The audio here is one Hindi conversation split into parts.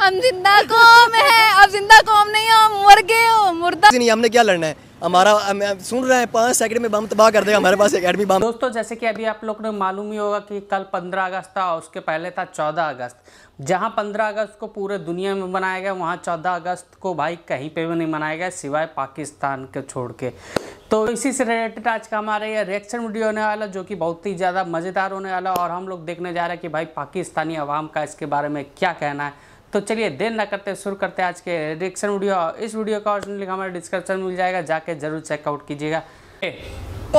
हम जिंदा कौम है, अब जिंदा कौम नहीं हो, मर गए हो, मुर्दा नहीं। हमने क्या लड़ना है, हमारा सुन रहे हैं 5 सेकंड में बम तबाह कर देगा हमारे पास एक एटमी बम। दोस्तों जैसे कि अभी आप लोग ने मालूम ही होगा कि कल 15 अगस्त था, उसके पहले था 14 अगस्त। जहां 15 अगस्त को पूरे दुनिया में मनाया गया, वहां 14 अगस्त को भाई कहीं पे भी नहीं मनाया गया सिवाय पाकिस्तान के छोड़ के। तो इसी से रिलेटेड आज का हमारा ये रिएक्शन वीडियो होने वाला, जो कि बहुत ही ज़्यादा मज़ेदार होने वाला, और हम लोग देखने जा रहे हैं कि भाई पाकिस्तानी अवाम का इसके बारे में क्या कहना है। तो चलिए देर ना करते शुरू करते हैं आज के रिएक्शन वीडियो। इस वीडियो का ऑप्शन लिंक हमारे डिस्क्रिप्शन में मिल जाएगा, जाके जरूर चेकआउट कीजिएगा।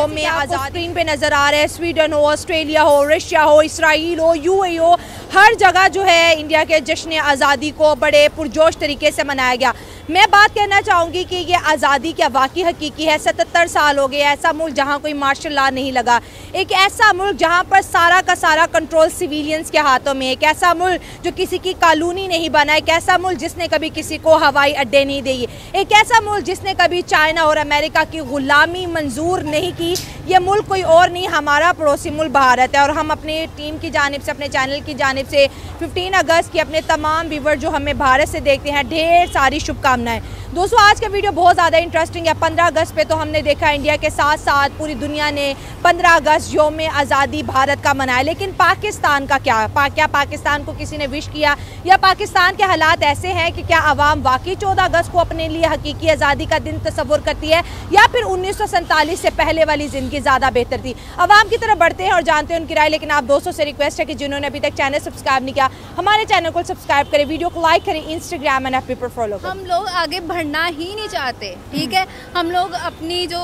में आज़ाद स्क्रीन पे नज़र आ रहे हैं, स्वीडन हो, ऑस्ट्रेलिया हो, रशिया हो, इसराइल हो, यूएई हो, हर जगह जो है इंडिया के जश्न आज़ादी को बड़े पुरजोश तरीके से मनाया गया। मैं बात करना चाहूँगी कि ये आज़ादी क्या वाकई हकीकी है। 77 साल हो गए ऐसा मुल्क जहाँ कोई मार्शल लॉ नहीं लगा, एक ऐसा मुल्क जहाँ पर सारा का सारा कंट्रोल सिविलियंस के हाथों में, एक ऐसा मुल्क जो किसी की कानूनी नहीं बना, एक ऐसा मुल्क जिसने कभी किसी को हवाई अड्डे नहीं दिए, एक ऐसा मुल्क जिसने कभी चाइना और अमेरिका की गुलामी मंजूर नहीं की। ये मुल्क कोई और नहीं, हमारा पड़ोसी मुल्क भारत है। और हम अपनी टीम की जानिब से, अपने चैनल की जानिब से 15 अगस्त की अपने तमाम व्यूवर जो हमें भारत से देखते हैं, ढेर सारी शुभकामनाएं। दोस्तों आज का वीडियो बहुत ज़्यादा इंटरेस्टिंग है। 15 अगस्त पे तो हमने देखा इंडिया के साथ साथ पूरी दुनिया ने 15 अगस्त यौम आज़ादी भारत का मनाया, लेकिन पाकिस्तान का क्या? क्या पाकिस्तान को किसी ने विश किया, या पाकिस्तान के हालात ऐसे हैं कि क्या आवाम वाकई 14 अगस्त को अपने लिए हकीकी आज़ादी का दिन तस्वुर करती है, या फिर 1947 से पहले वाली ज़िंदगी ज़्यादा बेहतर थी? आवाम की तरफ बढ़ते हैं और जानते हैं उनकी राय। लेकिन आप दोस्तों से रिक्वेस्ट है कि जिन्होंने अभी तक चैनल सब्सक्राइब नहीं किया, हमारे चैनल को सब्सक्राइब करें, वीडियो को लाइक करें, इंस्टाग्राम एंड एफबी पर फॉलो करें। हम लोग आगे बढ़ना ही नहीं चाहते, ठीक है। हम लोग अपनी जो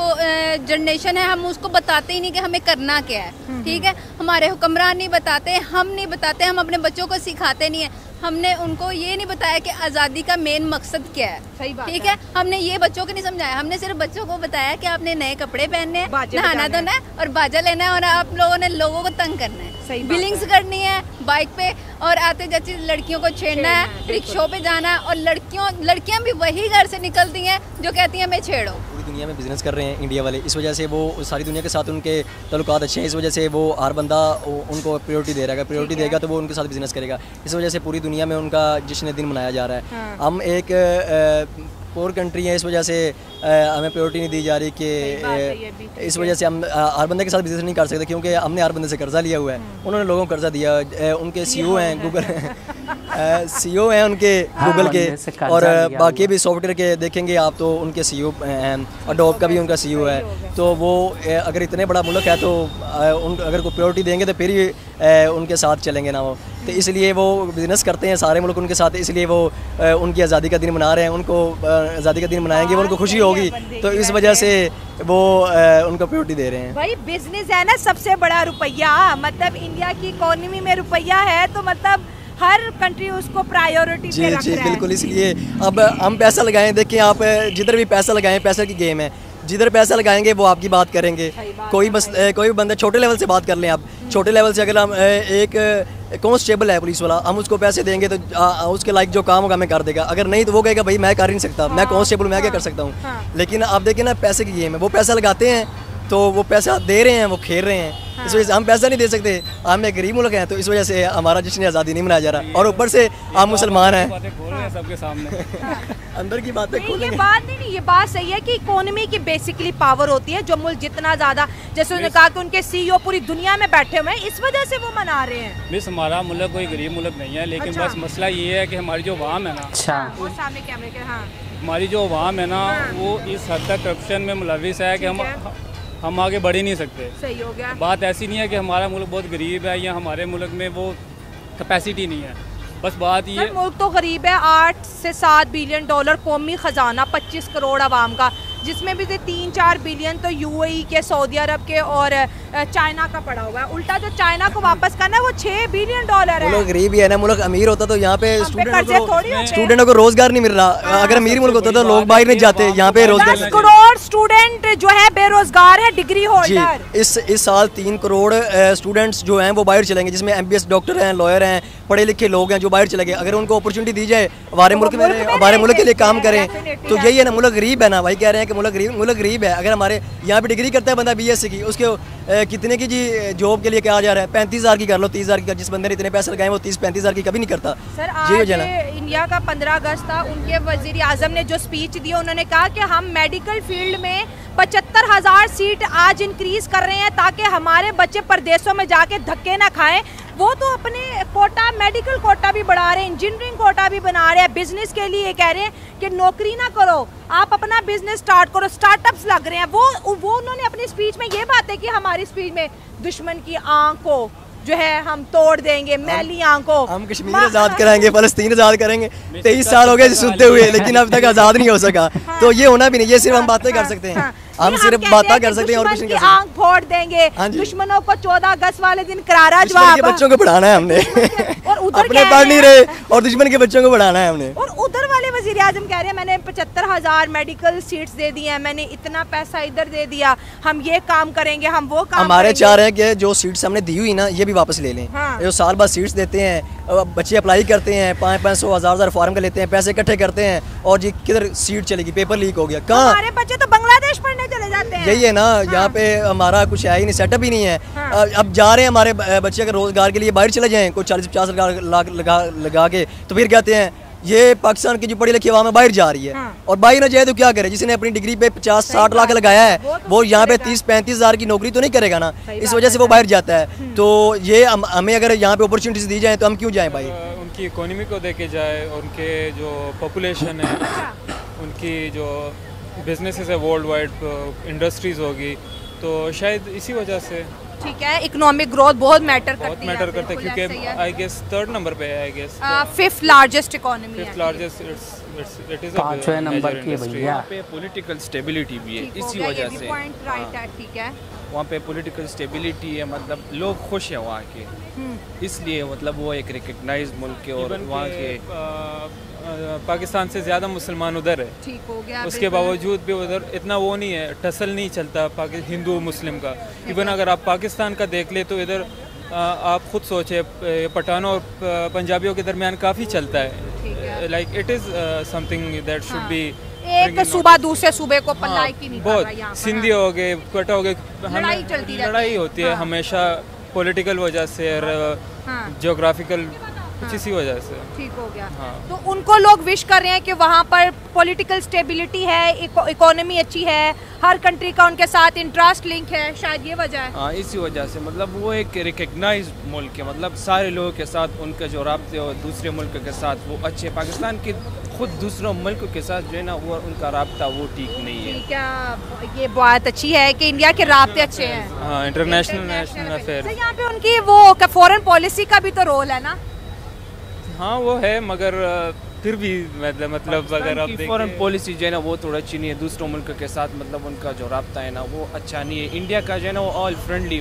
जनरेशन है, हम उसको बताते ही नहीं कि हमें करना क्या है, ठीक है। हमारे हुक्मरान नहीं बताते, हम नहीं बताते, हम अपने बच्चों को सिखाते नहीं है। हमने उनको ये नहीं बताया कि आज़ादी का मेन मकसद क्या है, सही बात ठीक है। हमने ये बच्चों को नहीं समझाया, हमने सिर्फ बच्चों को बताया कि आपने नए कपड़े पहनने हैं, नहाना धोना है और बाजा लेना है, और आप लोगों ने लोगों को तंग करना है, बिलिंग्स करनी है बाइक पे, और आते जाते लड़कियों को छेड़ना है, रिक्शों पे जाना है। और लड़कियां भी वही घर से निकलती हैं जो कहती हैं मैं छेड़ो। पूरी दुनिया में बिजनेस कर रहे हैं इंडिया वाले, इस वजह से वो सारी दुनिया के साथ उनके ताल्लुकात अच्छे हैं। इस वजह से वो हर बंदा उनको प्रायोरिटी दे रहा है, प्रायोरिटी देगा तो वो उनके साथ बिजनेस करेगा। इस वजह से पूरी दुनिया में उनका जश्न दिन मनाया जा रहा है। हम एक पोर कंट्री है, इस वजह से हमें प्रायोरिटी नहीं दी जा रही कि इस वजह से हम हर बंदे के साथ बिजनेस नहीं कर सकते, क्योंकि हमने हर बंदे से कर्जा लिया हुआ है। उन्होंने लोगों को कर्जा दिया, उनके सीईओ हैं गूगल सीईओ हैं उनके गूगल के, और बाकी भी सॉफ्टवेयर के देखेंगे आप तो उनके सीईओ हैं, अडोब का भी उनका सीईओ है। तो वो अगर इतने बड़ा मुल्क है तो अगर कोई प्रायोरिटी देंगे तो फिर ही उनके साथ चलेंगे ना वो। तो इसलिए वो बिज़नेस करते हैं सारे मुल्क उनके साथ, इसलिए वो उनकी आज़ादी का दिन मना रहे हैं। उनको आज़ादी का दिन मनाएंगे, उनको खुशी होगी, तो इस वजह से वो उनको प्रायोरिटी दे रहे हैं। भाई बिजनेस है ना सबसे बड़ा रुपया, मतलब इंडिया की इकोनॉमी में रुपया है तो मतलब हर कंट्री उसको प्रायोरिटी पे रख रहा है। बिल्कुल, इसलिए अब हम पैसा लगाएं। देखिए आप जिधर भी पैसा लगाएं, पैसे की गेम है, जिधर पैसा लगाएंगे वो आपकी बात करेंगे। कोई भी बंदा छोटे लेवल से बात कर लें आप, छोटे लेवल से अगर हम एक कांस्टेबल है पुलिस वाला, हम उसको पैसे देंगे तो उसके लाइक जो काम होगा हमें कर देगा। अगर नहीं तो वो कहेगा भाई मैं कर ही नहीं सकता, मैं कांस्टेबल मैं क्या कर सकता हूँ। लेकिन आप देखिए ना पैसे की गेम है, वो पैसा लगाते हैं तो वो पैसा दे रहे हैं, वो खेल रहे हैं। इस वजह से हम पैसा नहीं दे सकते, हम एक गरीब मुल्क हैं, तो इस वजह से हमारा जश्न आज़ादी नहीं मनाया जा रहा। और ऊपर से हम मुसलमान हैं, सबके सामने अंदर की बातें नहीं, ये बात नहीं, ये बात सही है कि इकोनॉमी की बेसिकली पावर होती है। जो मुल्क जितना ज़्यादा, जैसे उन्होंने कहा कि उनके सीईओ पूरी दुनिया में बैठे हुए हैं, इस वजह से वो मना रहे हैं। मिस हमारा मुल्क कोई गरीब मुल्क नहीं है, लेकिन बस मसला ये है कि हमारी जो अवाम है ना, वो सामने कैमरे के, हाँ, हमारी जो अवाम है ना, वो इस हद तक करप्शन में मुलविस है कि हम आगे बढ़ ही नहीं सकते। सही हो गया। बात ऐसी नहीं है कि हमारा मुल्क बहुत गरीब है या हमारे मुल्क में वो कैपेसिटी नहीं है, बस बात ये मुल्क तो गरीब है। 8 से 7 बिलियन डॉलर कौमी खजाना, 25 करोड़ आवाम का, जिसमें भी से 3-4 बिलियन तो यूएई के, सऊदी अरब के और चाइना का पड़ा हुआ है। उल्टा जो चाइना को वापस करना है वो 6 बिलियन डॉलर है। मुल्क गरीब ही है ना, मुल्क अमीर होता तो यहाँ पे स्टूडेंटों को रोजगार नहीं मिल रहा। अगर अमीर मुल्क होता तो लोग बाहर नहीं जाते, यहाँ पे रोजगार। 10 करोड़ स्टूडेंट जो है बेरोजगार है, डिग्री होल्डर। इस साल 3 करोड़ स्टूडेंट्स जो हैं वो बाहर चलेंगे, जिसमें MBS डॉक्टर हैं, लॉयर हैं, पढ़े लिखे लोग हैं जो बाहर चले गए। अगर उनको अपॉर्चुनिटी दी जाए हमारे मुल्क में, हमारे मुल्क के लिए काम करें, तो यही है ना, मुल्क गरीब है ना। भाई कह रहे हैं कि मुल्क गरीब है। अगर हमारे यहाँ पे डिग्री करता है बंदा BSc की, उसके कितने की जी जॉब के लिए क्या जा रहा है, 35,000 की कर लो, 30,000 की कर, जिस बंदे ने इतने पैसे लगाए वो 30-35,000 की कभी नहीं करता। सर आज इंडिया का 15 अगस्त था, उनके वजीर आजम ने जो स्पीच दी उन्होंने कहा कि हम मेडिकल फील्ड में 75,000 सीट आज इंक्रीज कर रहे हैं ताकि हमारे बच्चे परदेशों में जाके धक्के ना खाएं। वो तो अपने कोटा, मेडिकल कोटा भी बढ़ा रहे हैं, इंजीनियरिंग कोटा भी बना रहे हैं, बिजनेस के लिए कह रहे हैं कि नौकरी ना करो, आप अपना बिजनेस स्टार्ट करो, स्टार्टअप्स लग रहे हैं। वो उन्होंने अपनी स्पीच में ये बातें की, हमारी स्पीच में दुश्मन की आंख को जो है हम तोड़ देंगे, मैली आंखों, हम कश्मीर आज़ाद कराएंगे, फलस्तीन आज़ाद करेंगे। 23 साल हो गए सुनते हुए, लेकिन अब तक आज़ाद नहीं हो सका। तो ये होना भी नहीं, ये सिर्फ हम बातें कर सकते हैं, हम सिर्फ बातें कर सकते हैं और कुछ नहीं कर सकते। आंख फोड़ देंगे दुश्मनों को 14 अगस्त वाले दिन करारा जवाब। बच्चों को पढ़ाना है हमने, और उधर अपने पढ़ नहीं रहे और दुश्मन के बच्चों को पढ़ाना है हमने। और उधर वाले वजीर आजम कह रहे हैं मैंने 75,000 मेडिकल सीट्स दे दी हैं, मैंने इतना पैसा इधर दे दिया, हम ये काम करेंगे, हम वो काम हमारे चाह रहे हैं कि जो सीट्स हमने दी हुई ना ये भी वापस ले लें। जो साल बाद सीट्स देते हैं, बच्चे अप्लाई करते हैं, 500-500 हज़ार फॉर्म का लेते हैं, पैसे इकट्ठे करते हैं और जी किधर सीट चलेगी, पेपर लीक हो गया, कहाँ हमारे बच्चे तो बांग्लादेश पढ़ने चले जाते हैं। यही है ना, यहाँ पे हमारा कुछ है ही नहीं, सेटअप ही नहीं है। अब जा रहे हैं हमारे बच्चे अगर रोजगार के लिए बाहर चले जाएं, कोई 40-50 लाख लगा के, तो फिर कहते हैं ये पाकिस्तान की जो पढ़ी लिखी आवाम है बाहर जा रही है। और बाहर न जाए तो क्या करे, जिसने अपनी डिग्री पे 50-60 लाख लगाया है वो यहाँ पे 30-35 हज़ार की नौकरी तो नहीं करेगा ना, इस वजह से वो बाहर जाता है। तो ये हमें अगर यहाँ पे अपॉर्चुनिटीज दी जाए तो हम क्यों जाएं भाई। उनकी इकोनॉमी को देखे जाए, उनके जो पॉपुलेशन है, उनकी जो बिजनेसेस है, वर्ल्ड वाइड इंडस्ट्रीज होगी, तो शायद इसी वजह से ठीक है, इकोनॉमिक ग्रोथ बहुत मैटर करती है, क्योंकि आई गेस 3rd नंबर पे है, I guess 5th largest economy है, 5th लार्जेस्ट, इट इज 5वें नंबर की भैया। यहाँ पे पॉलिटिकल स्टेबिलिटी भी है, इसी वजह से पॉइंट राइट है, ठीक है, वहाँ पे पॉलिटिकल स्टेबिलिटी है, मतलब लोग खुश हैं वहाँ के, इसलिए मतलब वो एक रिकग्नाइज मुल्क है। और वहाँ के पाकिस्तान से ज़्यादा मुसलमान उधर है, ठीक हो गया, उसके बावजूद भी उधर इतना वो नहीं है, टसल नहीं चलता हिंदू मुस्लिम का। इवन अगर आप पाकिस्तान का देख ले तो इधर आप खुद सोचे पठानों और पंजाबियों के दरमियान काफ़ी चलता है, like it is something that should be. एक सूबा दूसरे सूबे को पल्ला की नहीं कर रहा यहाँ बहुत सिंधी हो गए, कोटा हो गए, लड़ाई होती है हमेशा पॉलिटिकल वजह से और जियोग्राफिकल कुछ इसी वजह से। ठीक हो गया। तो उनको लोग विश कर रहे हैं कि वहाँ पर पॉलिटिकल स्टेबिलिटी है, इकोनॉमी अच्छी है, हर कंट्री का उनके साथ इंटरेस्ट लिंक है, शायद ये वजह है। हाँ, इसी वजह से मतलब वो एक रिकग्नाइज मुल्क है, मतलब सारे लोगों के साथ उनके जो राब्ते और दूसरे मुल्क के साथ वो अच्छे। पाकिस्तान के खुद दूसरों मुल्क के साथ जो है ना वो उनका राब्ता वो ठीक नहीं है। ठीक है, ये बात अच्छी है कि इंडिया के राब्ते अच्छे हैं। हाँ, इंटरनेशनल नेशनल अफेयर। यहाँ पे उनकी वो फॉरेन पॉलिसी का भी तो रोल है ना। हाँ वो है, मगर फिर भी मतलब अगर आप देखें फॉरेन पॉलिसी जो है ना वो थोड़ा अच्छी नहीं है दूसरों मुल्क के साथ, मतलब उनका जो राब्ता है ना वो अच्छा नहीं है। इंडिया का जो है ना वो ऑल फ्रेंडली,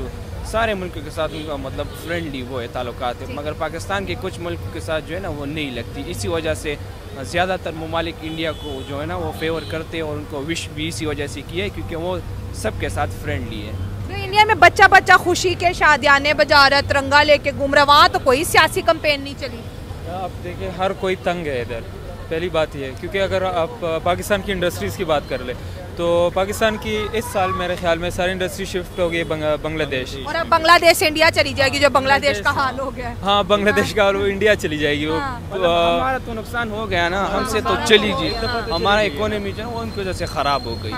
सारे मुल्क के साथ उनका मतलब फ्रेंडली वो है ताल्लुकात है, मगर पाकिस्तान के कुछ मुल्क के साथ जो है ना वो नहीं लगती। इसी वजह से ज़्यादातर ममालिक इंडिया को जो है ना वो फेवर करते हैं और उनको विश भी इसी वजह से किया है क्योंकि वो सबके साथ फ्रेंडली है। तो इंडिया में बच्चा बच्चा खुशी के शादियाने बजा रहा, तिरंगा लेके घूम रहा, वहाँ तो कोई सियासी कैंपेन नहीं चली। आप देखिए हर कोई तंग है इधर, पहली बात ये है, क्योंकि अगर आप पाकिस्तान की इंडस्ट्रीज़ की बात कर ले तो पाकिस्तान की इस साल मेरे ख्याल में सारी इंडस्ट्री शिफ्ट हो गई बांग्लादेश, और अब बांग्लादेश से इंडिया चली जाएगी, जो बांग्लादेश का हाल हो गया। हाँ, बांग्लादेश का हाल, वो इंडिया चली जाएगी। वो हमारा तो नुकसान हो गया ना, हमसे तो चली जी, हमारा इकोनॉमी जो है वो उनकी वजह से ख़राब हो गई।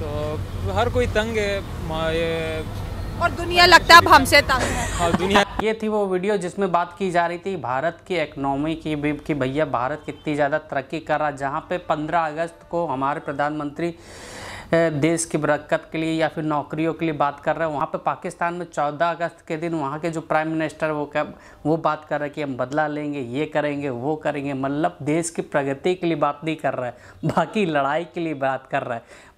तो हर कोई तंग है और दुनिया लगता है अब हमसे तंग है। हाँ, दुनिया। ये थी वो वीडियो जिसमें बात की जा रही थी भारत की इकनॉमी की भी, कि भैया भारत कितनी ज़्यादा तरक्की कर रहा। जहाँ पे 15 अगस्त को हमारे प्रधानमंत्री देश की बरकत के लिए या फिर नौकरियों के लिए बात कर रहे हैं, वहाँ पे पाकिस्तान में 14 अगस्त के दिन वहाँ के जो प्राइम मिनिस्टर वो बात कर रहे हैं कि हम बदला लेंगे, ये करेंगे, वो करेंगे। मतलब देश की प्रगति के लिए बात नहीं कर रहा है, बाकी लड़ाई के लिए बात कर रहा है।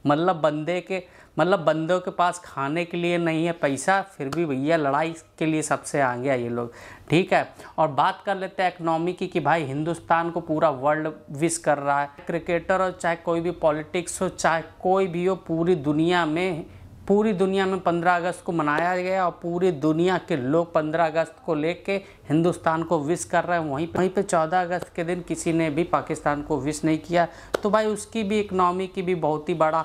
मतलब बंदों के पास खाने के लिए नहीं है पैसा, फिर भी भैया लड़ाई के लिए सबसे आगे है ये लोग। ठीक है, और बात कर लेते हैं इकनॉमी की कि भाई हिंदुस्तान को पूरा वर्ल्ड विश कर रहा है। क्रिकेटर हो, चाहे कोई भी पॉलिटिक्स हो, चाहे कोई भी हो, पूरी दुनिया में 15 अगस्त को मनाया गया और पूरी दुनिया के लोग 15 अगस्त को लेके हिंदुस्तान को विश कर रहे हैं। वहीं पे 14 अगस्त के दिन किसी ने भी पाकिस्तान को विश नहीं किया। तो भाई उसकी भी इकनॉमी की भी बहुत ही बड़ा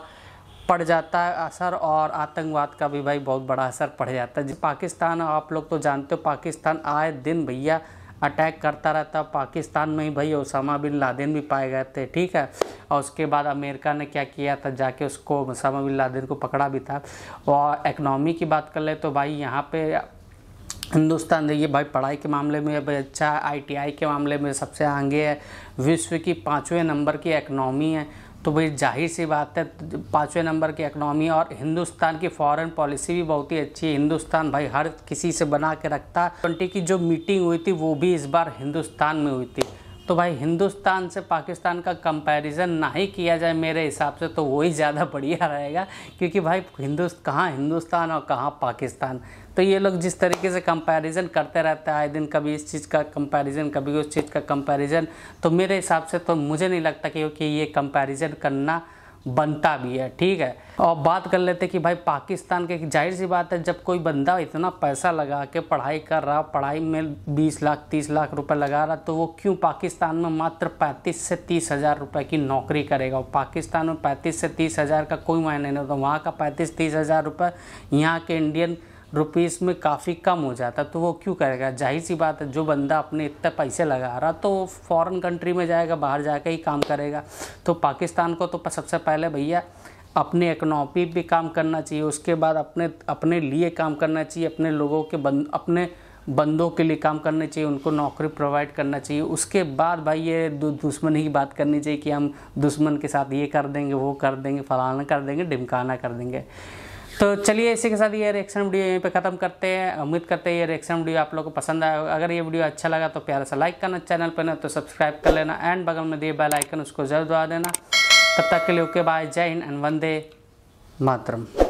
पड़ जाता है असर, और आतंकवाद का भी भाई बहुत बड़ा असर पड़ जाता है। पाकिस्तान आप लोग तो जानते हो, पाकिस्तान आए दिन भैया अटैक करता रहता। पाकिस्तान में ही भाई ओसामा बिन लादेन भी पाए गए थे, ठीक है। और उसके बाद अमेरिका ने क्या किया था, जाके उसको ओसामा बिन लादेन को पकड़ा भी था। और इकनॉमी की बात कर ले तो भाई यहाँ पे हिंदुस्तान देखिए भाई पढ़ाई के मामले में भाई अच्छा है, ITI के मामले में सबसे आगे है, विश्व की 5वें नंबर की इकनॉमी है। तो भाई जाहिर सी बात है 5वें नंबर की इकनॉमी, और हिंदुस्तान की फॉरेन पॉलिसी भी बहुत ही अच्छी है। हिंदुस्तान भाई हर किसी से बना के रखता है। G20 की जो मीटिंग हुई थी वो भी इस बार हिंदुस्तान में हुई थी। तो भाई हिंदुस्तान से पाकिस्तान का कंपैरिजन ना ही किया जाए मेरे हिसाब से तो वही ज़्यादा बढ़िया रहेगा, क्योंकि भाई कहाँ हिंदुस्तान और कहाँ पाकिस्तान। तो ये लोग जिस तरीके से कंपैरिजन करते रहते हैं आए दिन, कभी इस चीज़ का कंपैरिजन कभी उस चीज़ का कंपैरिजन, तो मेरे हिसाब से तो मुझे नहीं लगता कि ये कंपैरिजन करना बनता भी है, ठीक है। और बात कर लेते कि भाई पाकिस्तान के, जाहिर सी बात है जब कोई बंदा इतना पैसा लगा के पढ़ाई कर रहा, पढ़ाई में 20 लाख 30 लाख रुपए लगा रहा, तो वो क्यों पाकिस्तान में मात्र 35 से 30 हज़ार रुपये की नौकरी करेगा। और पाकिस्तान में 35 से 30 हज़ार का कोई मायने नहीं होता। वहाँ का 35-30 हज़ार रुपये यहाँ के इंडियन रुपीस में काफ़ी कम हो जाता, तो वो क्यों करेगा। जाहिर सी बात है जो बंदा अपने इतने पैसे लगा रहा तो फॉरेन कंट्री में जाएगा, बाहर जाकर ही काम करेगा। तो पाकिस्तान को तो सबसे पहले भैया अपने इकनॉमी पे काम करना चाहिए, उसके बाद अपने लिए काम करना चाहिए, अपने लोगों के अपने बंदों के लिए काम करने चाहिए, उनको नौकरी प्रोवाइड करना चाहिए। उसके बाद भाई ये दुश्मनी की बात करनी चाहिए कि हम दुश्मन के साथ ये कर देंगे, वो कर देंगे, फलाना कर देंगे, ढिमकाना कर देंगे। तो चलिए इसी के साथ ये रिएक्शन वीडियो यहीं पे ख़त्म करते हैं। उम्मीद करते हैं ये रिएक्शन वीडियो आप लोगों को पसंद आया होगा। अगर ये वीडियो अच्छा लगा तो प्यारा सा लाइक करना, चैनल पर ना तो सब्सक्राइब कर लेना, एंड बगल में दिए बेल आइकन उसको जरूर दबा देना। तब तक के लिए ओके बाय, जय हिंद एंड वंदे मातरम।